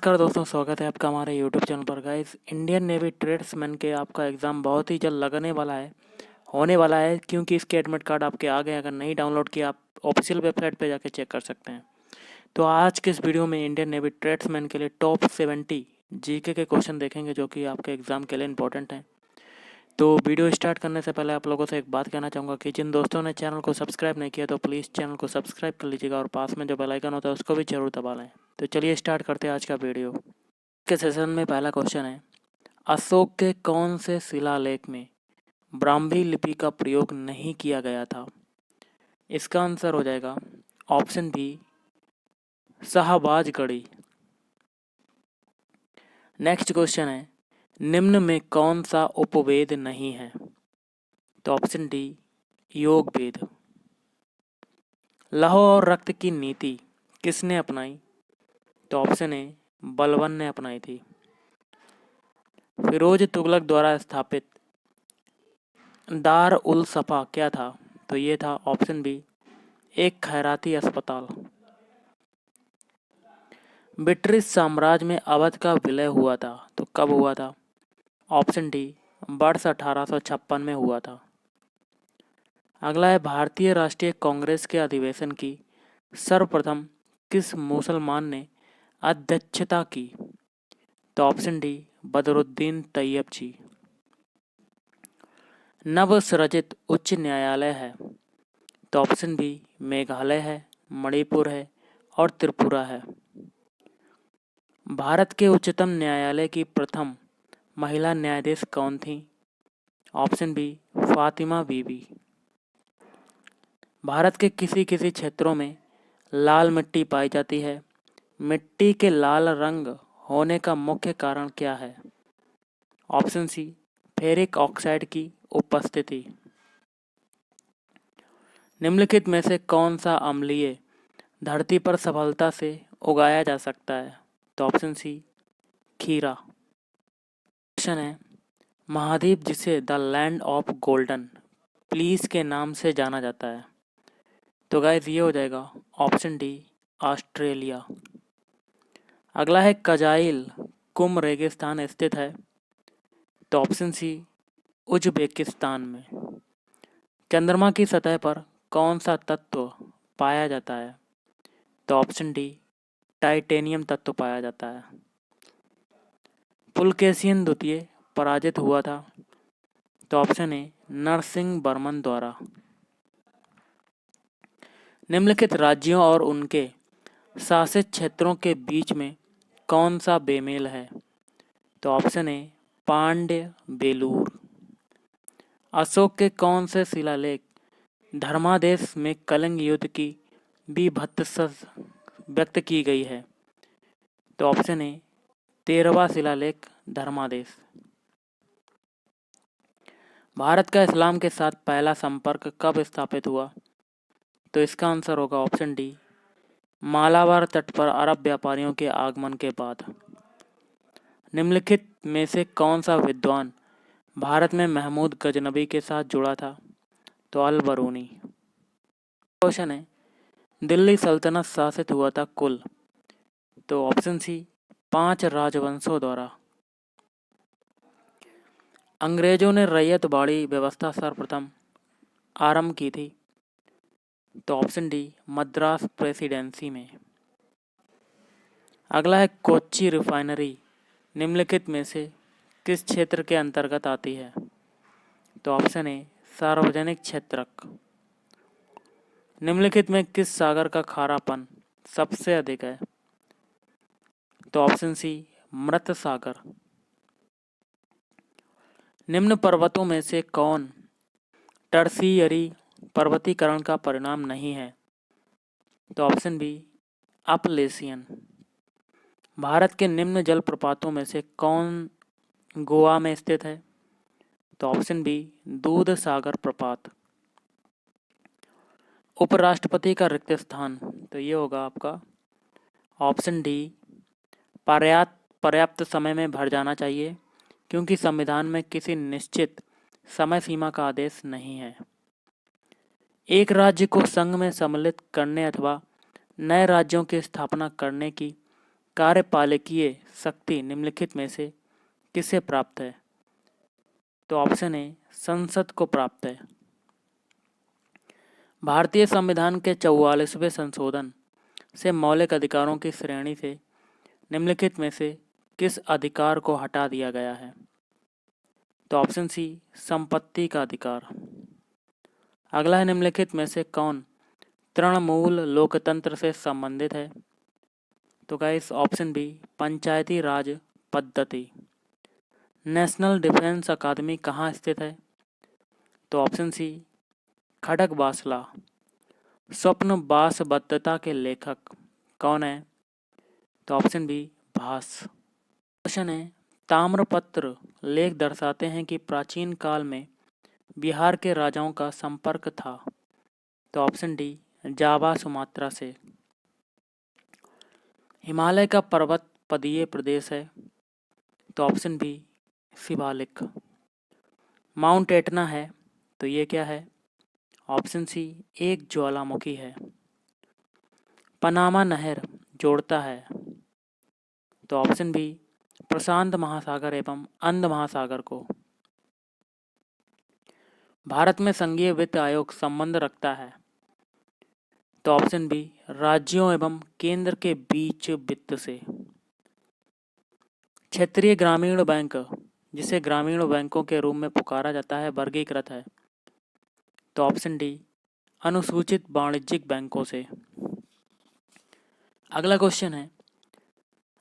नमस्कार दोस्तों, स्वागत है आपका हमारे यूट्यूब चैनल पर। गाइस, इंडियन नेवी ट्रेड्समैन के आपका एग्ज़ाम बहुत ही जल्द लगने वाला है, होने वाला है, क्योंकि इसके एडमिट कार्ड आपके आ गए। अगर नहीं डाउनलोड किया, आप ऑफिशियल वेबसाइट पे जाके चेक कर सकते हैं। तो आज के इस वीडियो में इंडियन नेवी ट्रेड्समैन के लिए टॉप 70 जीके के क्वेश्चन देखेंगे, जो कि आपके एग्ज़ाम के लिए इंपॉर्टेंट हैं। तो वीडियो स्टार्ट करने से पहले आप लोगों से एक बात कहना चाहूँगा कि जिन दोस्तों ने चैनल को सब्सक्राइब नहीं किया तो प्लीज़ चैनल को सब्सक्राइब कर लीजिएगा और पास में जो बेल आइकन होता है उसको भी जरूर दबा लें। तो चलिए स्टार्ट करते हैं आज का वीडियो के सेशन में। पहला क्वेश्चन है, अशोक के कौन से शिलालेख में ब्राह्मी लिपि का प्रयोग नहीं किया गया था? इसका आंसर हो जाएगा option B, Shahbazgarhi. Next question है, निम्न में कौन सा उपवेद नहीं है? तो ऑप्शन डी, योग वेद। लौह और रक्त की नीति किसने अपनाई? तो ऑप्शन ए, बलबन ने अपनाई थी। फिरोज तुगलक द्वारा स्थापित दार उल सफा क्या था? तो ये था ऑप्शन बी, एक खैराती अस्पताल। ब्रिटिश साम्राज्य में अवध का विलय हुआ था, तो कब हुआ था? ऑप्शन डी, वर्ष 1856 में हुआ था। अगला है, भारतीय राष्ट्रीय कांग्रेस के अधिवेशन की सर्वप्रथम किस मुसलमान ने अध्यक्षता की? तो ऑप्शन डी, बदरुद्दीन तैयब जी। नवसृजित उच्च न्यायालय है? तो ऑप्शन बी, मेघालय है, मणिपुर है और त्रिपुरा है। भारत के उच्चतम न्यायालय की प्रथम महिला न्यायाधीश कौन थी? ऑप्शन बी, फातिमा बीबी। भारत के किसी किसी क्षेत्रों में लाल मिट्टी पाई जाती है। मिट्टी के लाल रंग होने का मुख्य कारण क्या है? ऑप्शन सी, फेरिक ऑक्साइड की उपस्थिति। निम्नलिखित में से कौन सा अम्लीय धरती पर सफलता से उगाया जा सकता है? तो ऑप्शन सी, खीरा। क्वेश्चन है, महाद्वीप जिसे the land of golden please के नाम से जाना जाता है? तो गाइस ये हो जाएगा ऑप्शन डी, ऑस्ट्रेलिया। अगला है, कजाइल कुम रेगिस्तान स्थित है? तो ऑप्शन सी, उज्बेकिस्तान में। चंद्रमा की सतह पर कौन सा तत्व पाया जाता है? तो ऑप्शन डी, टाइटेनियम तत्व पाया जाता है। पुलकेशिन द्वितीय पराजित हुआ था? तो ऑप्शन ए, नरसिंह वर्मन द्वारा। निम्नलिखित राज्यों और उनके शासित क्षेत्रों के बीच में कौन सा बेमेल है? तो ऑप्शन ए, पांड्य बेलूर। अशोक के कौन से शिलालेख धर्मादेश में कलिंग युद्ध की बीभत्सता व्यक्त की गई है? तो ऑप्शन ए, 13वां शिलालेख धर्मादेश। भारत का इस्लाम के साथ पहला संपर्क कब स्थापित हुआ? तो इसका आंसर होगा ऑप्शन डी, मालाबार तट पर अरब व्यापारियों के आगमन के बाद। निम्नलिखित में से कौन सा विद्वान भारत में महमूद गजनबी के साथ जुड़ा था? तो अल बरूनी। क्वेश्चन है, दिल्ली सल्तनत शासित हुआ था कुल? तो ऑप्शन सी, 5 राजवंशों द्वारा। अंग्रेजों ने रैयतवाड़ी व्यवस्था सर्वप्रथम आरंभ की थी? तो ऑप्शन डी, मद्रास प्रेसिडेंसी में। अगला है, कोच्चि रिफाइनरी निम्नलिखित में से किस क्षेत्र के अंतर्गत आती है? तो ऑप्शन ए, सार्वजनिक क्षेत्रक। निम्नलिखित में किस सागर का खारापन सबसे अधिक है? तो ऑप्शन सी, मृत सागर। निम्न पर्वतों में से कौन टर्शियरी पर्वतीकरण का परिणाम नहीं है? तो ऑप्शन बी, अपलेशियन। भारत के निम्न जलप्रपातों में से कौन गोवा में स्थित है? तो ऑप्शन बी, दूध सागर प्रपात। उपराष्ट्रपति का रिक्त स्थान? तो ये होगा आपका ऑप्शन डी, पर्याप्त समय में भर जाना चाहिए, क्योंकि संविधान में किसी निश्चित समय सीमा का आदेश नहीं है। एक राज्य को संघ में सम्मिलित करने अथवा नए राज्यों की स्थापना करने की कार्यपालकीय शक्ति निम्नलिखित में से किसे प्राप्त है? तो ऑप्शन ए संसद को प्राप्त है। भारतीय संविधान के 44वें संशोधन से मौलिक अधिकारों की श्रेणी से निम्नलिखित में से किस अधिकार को हटा दिया गया है? तो ऑप्शन सी संपत्ति का अधिकार। अगला है निम्नलिखित में से कौन तृणमूल लोकतंत्र से संबंधित है? तो गाइस ऑप्शन बी पंचायती राज पद्धति। नेशनल डिफेंस अकादमी कहाँ स्थित है? तो ऑप्शन सी खड़गवासला। स्वप्न बासबद्धता के लेखक कौन है? तो ऑप्शन बी भास। क्वेश्चन है ताम्रपत्र लेख दर्शाते हैं कि प्राचीन काल में बिहार के राजाओं का संपर्क था। तो ऑप्शन डी जावा सुमात्रा से। हिमालय का पर्वत पदीय प्रदेश है। तो option B Shivalik. Mount Etna है तो ये क्या है? ऑप्शन सी एक ज्वालामुखी है। पनामा नहर जोड़ता है। तो ऑप्शन बी प्रशांत महासागर एवं अंध महासागर को। भारत में संघीय वित्त आयोग संबंध रखता है। तो ऑप्शन बी राज्यों एवं केंद्र के बीच वित्त से। क्षेत्रीय ग्रामीण बैंक जिसे ग्रामीण बैंकों के रूप में पुकारा जाता है वर्गीकृत है। तो ऑप्शन डी अनुसूचित वाणिज्यिक बैंकों से। अगला क्वेश्चन है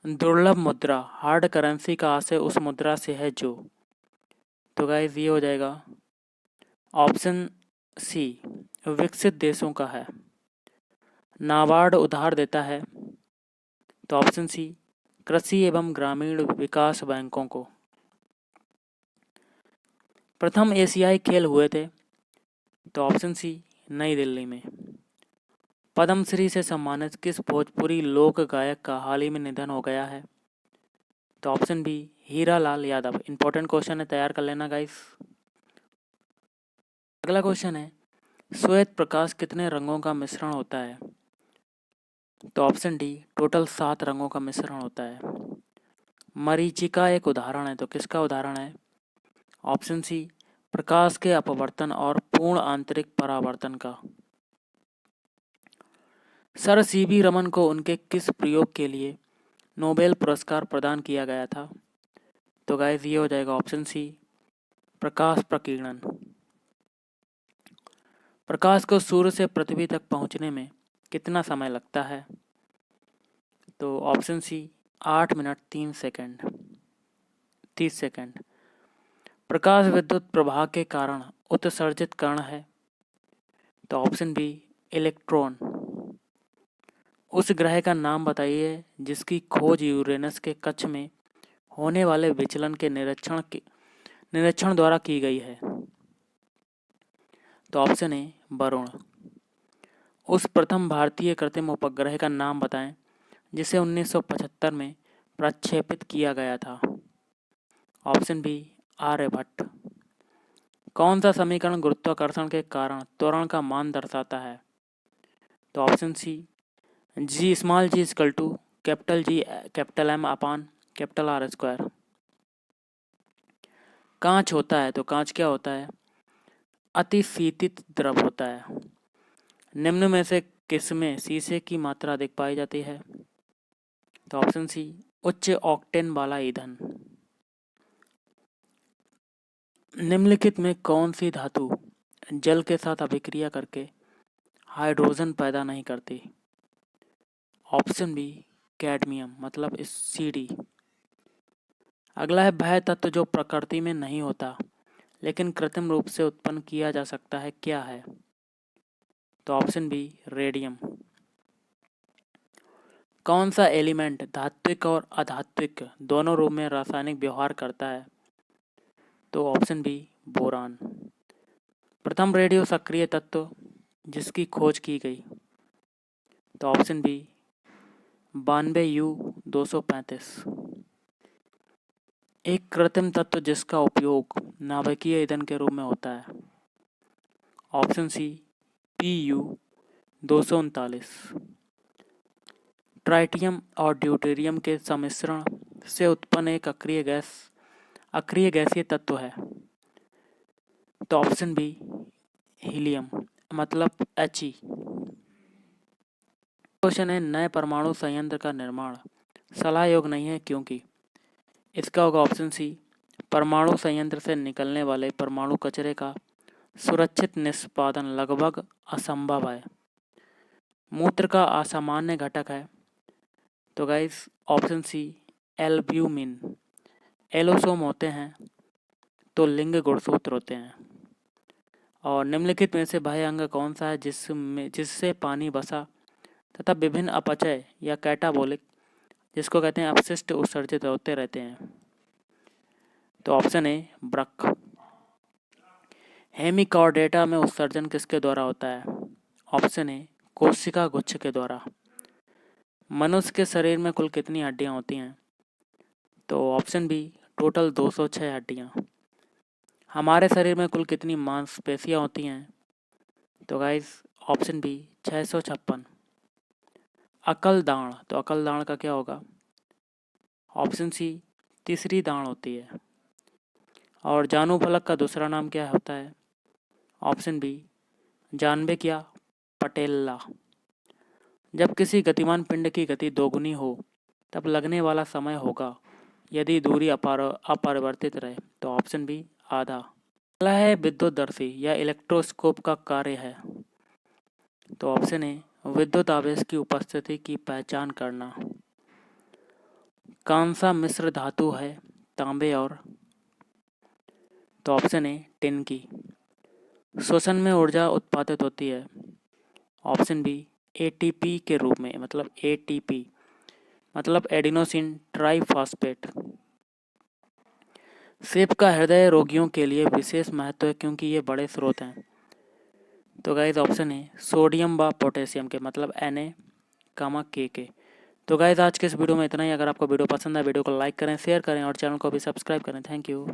दुर्लभ मुद्रा हार्ड करेंसी का आशय उस मुद्रा से है जो। तो गाइस ये हो जाएगा ऑप्शन सी विकसित देशों का है। नाबार्ड उधार देता है। तो ऑप्शन सी कृषि एवं ग्रामीण विकास बैंकों को। प्रथम एशियाई खेल हुए थे। तो ऑप्शन सी नई दिल्ली में। पद्मश्री से सम्मानित किस भोजपुरी लोक गायक का हाल ही में निधन हो गया है? तो option B Hiralal Yadav. Important question है, तैयार कर लेना गाइस। अगला क्वेश्चन है श्वेत प्रकाश कितने रंगों का मिश्रण होता है? तो ऑप्शन डी टोटल 7 रंगों का मिश्रण होता है। मरीचिका एक उदाहरण है तो किसका उदाहरण है? ऑप्शन सी प्रकाश के अपवर्तन और पूर्ण आंतरिक परावर्तन का। सर सीवी रमन को उनके किस प्रयोग के लिए नोबेल पुरस्कार प्रदान किया गया था? तो गाइस ये हो जाएगा ऑप्शन सी प्रकाश प्रकीर्णन। प्रकाश को सूर्य से पृथ्वी तक पहुंचने में कितना समय लगता है? तो ऑप्शन सी 8 मिनट 30 सेकंड। प्रकाश विद्युत प्रवाह के कारण उत्सर्जित कण है। तो ऑप्शन बी इलेक्ट्रॉन। उस ग्रह का नाम बताइए जिसकी खोज यूरेनस के कक्ष में होने वाले विचलन के निरीक्षण द्वारा की गई है। तो ऑप्शन ए वरुण। उस प्रथम भारतीय कृत्रिम उपग्रह का नाम बताएं जिसे 1975 में प्रक्षेपित किया गया था। Option B Aryabhata. कौन सा समीकरण गुरुत्वाकर्षण के कारण त्वरण का मान दर्शाता है? तो option C G small G equal to capital G capital M upon capital R square. कांच होता है तो कांच क्या होता है? अति शीतित द्रव होता है। निम्न में से किसमें शीशे की मात्रा अधिक पाई जाती है? तो ऑप्शन सी उच्च ऑक्टेन वाला ईंधन। निम्नलिखित में कौन सी धातु जल के साथ अभिक्रिया करके हाइड्रोजन पैदा नहीं करती? ऑप्शन बी कैडमियम मतलब Cd। अगला है वह तत्व जो प्रकृति में नहीं होता लेकिन कृत्रिम रूप से उत्पन्न किया जा सकता है, क्या है? तो ऑप्शन बी रेडियम। कौन सा एलिमेंट धात्विक और अधात्विक दोनों रूप में रासायनिक व्यवहार करता है? तो ऑप्शन बी बोरान। प्रथम रेडियो सक्रिय तत्व जिसकी खोज की गई? तो ऑप्शन बी 92U235। एक कृत्रिम तत्व जिसका उपयोग नाभिकीय ईंधन के रूप में होता है? Option C PU239। ट्राइटियम और ड्यूटेरियम के सम्मिश्रण से उत्पन्न एक अक्रिय गैसीय तत्व है। तो ऑप्शन बी हीलियम मतलब He। क्वेश्चन है, नए परमाणु संयंत्र का निर्माण सलाह योग नहीं है क्योंकि। इसका होगा ऑप्शन सी, परमाणु संयंत्र से निकलने वाले परमाणु कचरे का सुरक्षित निष्पादन लगभग असंभव है। मूत्र का असामान्य घटक है। तो guys option C albumin. Allosome होते हैं तो लिंग गुणसूत्र होते हैं। और निम्नलिखित में से बाह्य अंग कौन सा है जिससे पानी वसा तथा विभिन्न अपचय या कैटाबोलिक जिसको कहते हैं अपशिष्ट उत्सर्जित होते रहते हैं। तो ऑप्शन ए वृक्क। हेमिकॉर्डेटा में उत्सर्जन किसके द्वारा होता है? ऑप्शन ए कोशिका गुच्छ के द्वारा। मनुष्य के शरीर में कुल कितनी हड्डियां होती हैं? तो ऑप्शन बी टोटल 206 हड्डियां। हमारे शरीर में कुल कितनी मांसपेशियां होती हैं? तो गाइस ऑप्शन बी 656। अकल दाढ़, तो अकल दाढ़ का क्या होगा? ऑप्शन सी तीसरी दाढ़ होती है। और जानू फलक का दूसरा नाम क्या होता है? ऑप्शन बी जानबिक या पटेल्ला। जब किसी गतिमान पिंड की गति दोगुनी हो तब लगने वाला समय होगा यदि दूरी अपरिवर्तित रहे। तो ऑप्शन बी आधा। अगला है विद्युतदर्शी या इलेक्ट्रोस्कोप का कार्य है। तो ऑप्शन ए विद्युत आवेश की उपस्थिति की पहचान करना। कौन सा मिश्र धातु है तांबे और? तो ऑप्शन ए टिन की। श्वसन में ऊर्जा उत्पादित होती है। ऑप्शन बी एटीपी के रूप में मतलब एटीपी मतलब एडिनोसिन ट्राइफॉस्फेट। सेब का हृदय रोगियों के लिए विशेष महत्व है क्योंकि ये बड़े स्रोत हैं। तो गाइज ऑप्शन है सोडियम व पोटेशियम के मतलब Na, K के। तो गाइज आज के इस वीडियो में इतना ही। अगर आपको वीडियो पसंद है वीडियो को लाइक करें, शेयर करें और चैनल को भी सब्सक्राइब करें। Thank you.